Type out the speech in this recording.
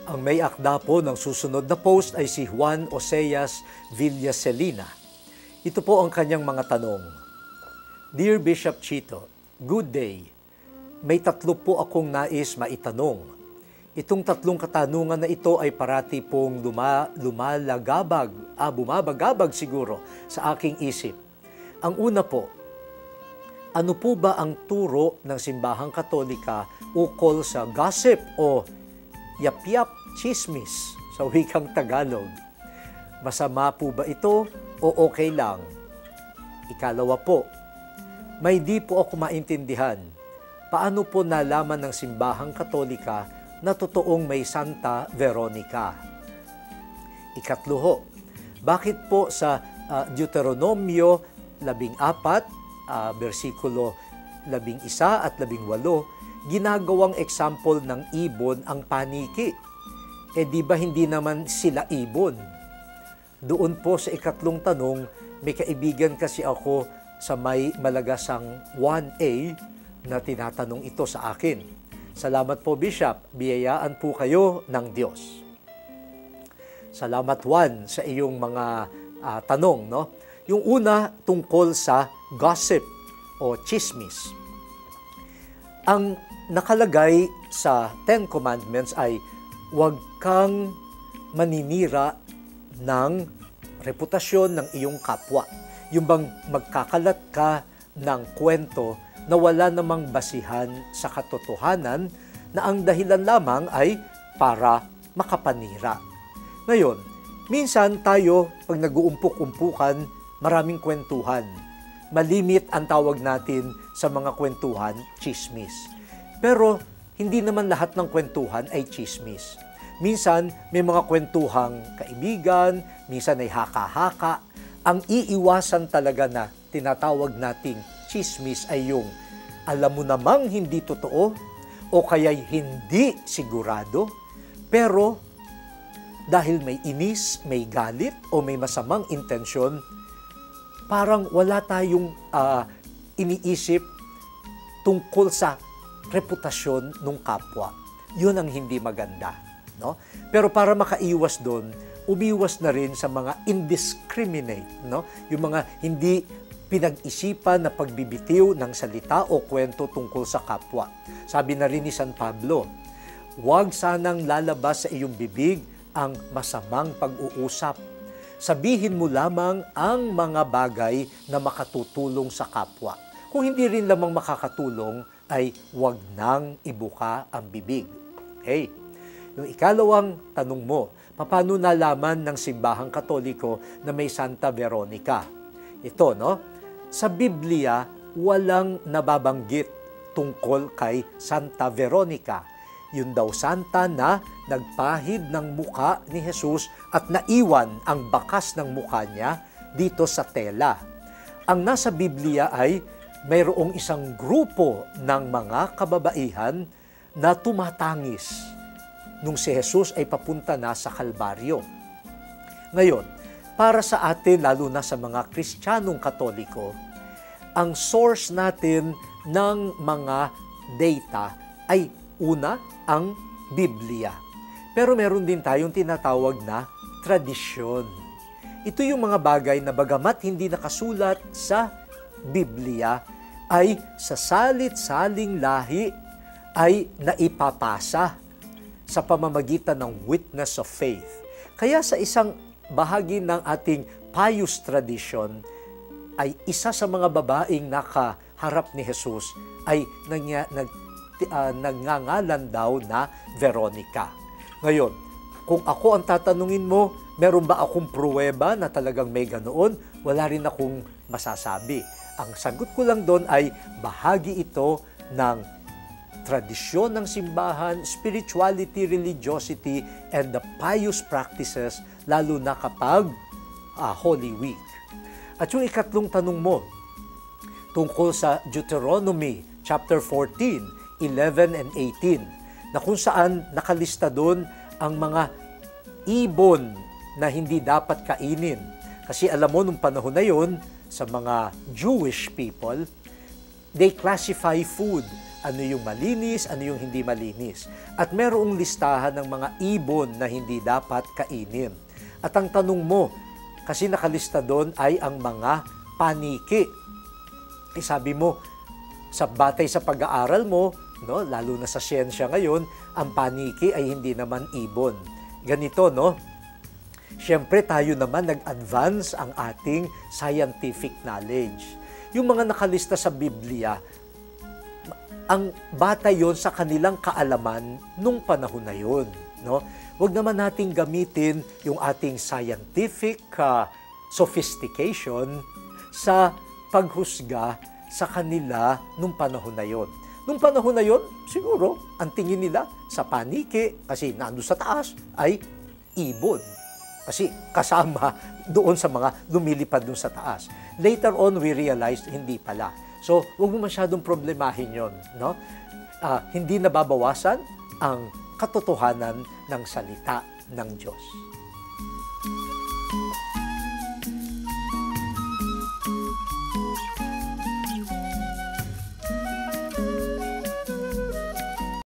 Ang may akda po ng susunod na post ay si Juan Oseas Villacelina. Ito po ang kanyang mga tanong. Dear Bishop Chito, good day. May tatlo po akong nais maitanong. Itong tatlong katanungan na ito ay parati pong bumabagabag siguro sa aking isip. Ang una po, ano po ba ang turo ng Simbahang Katolika ukol sa gossip o yap-yap chismis sa wikang Tagalog? Masama po ba ito o okay lang? Ikalawa po, may di po ako maintindihan. Paano po nalaman ng Simbahang Katolika na totoong may Santa Veronica? Ikatlo ho, bakit po sa Deuteronomio 14, versikulo 11 at 18, ginagawang example ng ibon ang paniki? Di ba hindi naman sila ibon? Doon po sa ikatlong tanong, may kaibigan kasi ako sa may Malagasang 1A na tinatanong ito sa akin. Salamat po, Bishop. Biyayaan po kayo ng Diyos. Salamat, Juan, sa iyong mga tanong. No? Yung una, tungkol sa gossip o chismis. Ang nakalagay sa Ten Commandments ay huwag kang maninira ng reputasyon ng iyong kapwa. Yung bang magkakalat ka ng kwento na wala namang basihan sa katotohanan na ang dahilan lamang ay para makapanira. Ngayon, minsan tayo, pag nag-uumpok-umpukan, maraming kwentuhan. Malimit ang tawag natin sa mga kwentuhan, chismis. Pero hindi naman lahat ng kwentuhan ay chismis. Minsan, may mga kwentuhang kaibigan, minsan ay haka-haka. Ang iiwasan talaga na tinatawag nating chismis ay yung alam mo namang hindi totoo o kaya'y hindi sigurado, pero dahil may inis, may galit o may masamang intensyon, parang wala tayong iniisip tungkol sa reputasyon ng kapwa. Yun ang hindi maganda. No? Pero para makaiwas doon, umiwas na rin sa mga indiscriminate, no? Yung mga hindi pinag-isipan na pagbibitiw ng salita o kwento tungkol sa kapwa. Sabi na rin ni San Pablo, huwag sanang lalabas sa iyong bibig ang masamang pag-uusap. Sabihin mo lamang ang mga bagay na makatutulong sa kapwa. Kung hindi rin lamang makakatulong, ay huwag nang ibuka ang bibig. Okay? Yung ikalawang tanong mo, paano nalaman ng Simbahang Katoliko na may Santa Veronica? Ito, no? Sa Biblia, walang nababanggit tungkol kay Santa Veronica. Yun daw santa na nagpahid ng muka ni Jesus at naiwan ang bakas ng muka niya dito sa tela. Ang nasa Biblia ay mayroong isang grupo ng mga kababaihan na tumatangis nung si Jesus ay papunta na sa Kalbaryo. Ngayon, para sa atin, lalo na sa mga Kristiyanong Katoliko, ang source natin ng mga data ay una, ang Biblia. Pero meron din tayong tinatawag na tradisyon. Ito yung mga bagay na bagamat hindi nakasulat sa Biblia, ay sa salit-saling lahi ay naipapasa sa pamamagitan ng witness of faith. Kaya sa isang bahagi ng ating pious tradition, ay isa sa mga babaeng nakaharap ni Jesus ay nagngangalan daw na Veronica. Ngayon, kung ako ang tatanungin mo, meron ba akong pruweba na talagang may ganoon? Wala rin akong masasabi. Ang sagot ko lang doon ay bahagi ito ng tradisyon ng simbahan, spirituality, religiosity, and the pious practices, lalo na kapag Holy Week. At yung ikatlong tanong mo, tungkol sa Deuteronomy chapter 14, 11 and 18, na kung saan nakalista doon ang mga ibon na hindi dapat kainin. Kasi alam mo, nung panahon na yon, sa mga Jewish people, they classify food ano yung malinis, ano yung hindi malinis. At merong listahan ng mga ibon na hindi dapat kainin. At ang tanong mo, kasi nakalista doon ay ang mga paniki. Sabi mo, sa batay sa pag-aaral mo, no, lalo na sa siyensya ngayon, ang paniki ay hindi naman ibon. Ganito, no? Siyempre, tayo naman nag-advance ang ating scientific knowledge. Yung mga nakalista sa Biblia, ang batay yon sa kanilang kaalaman nung panahon na yon, no? Huwag naman nating gamitin yung ating scientific sophistication sa paghusga sa kanila nung panahon na yon. Nung panahon na yon, siguro, ang tingin nila sa paniki, kasi nandun sa taas, ay ibon. Kasi kasama doon sa mga lumilipad doon sa taas. Later on, we realized hindi pala. So, huwag mo masyadong problemahin yon, no? Hindi nababawasan ang katotohanan ng salita ng Diyos.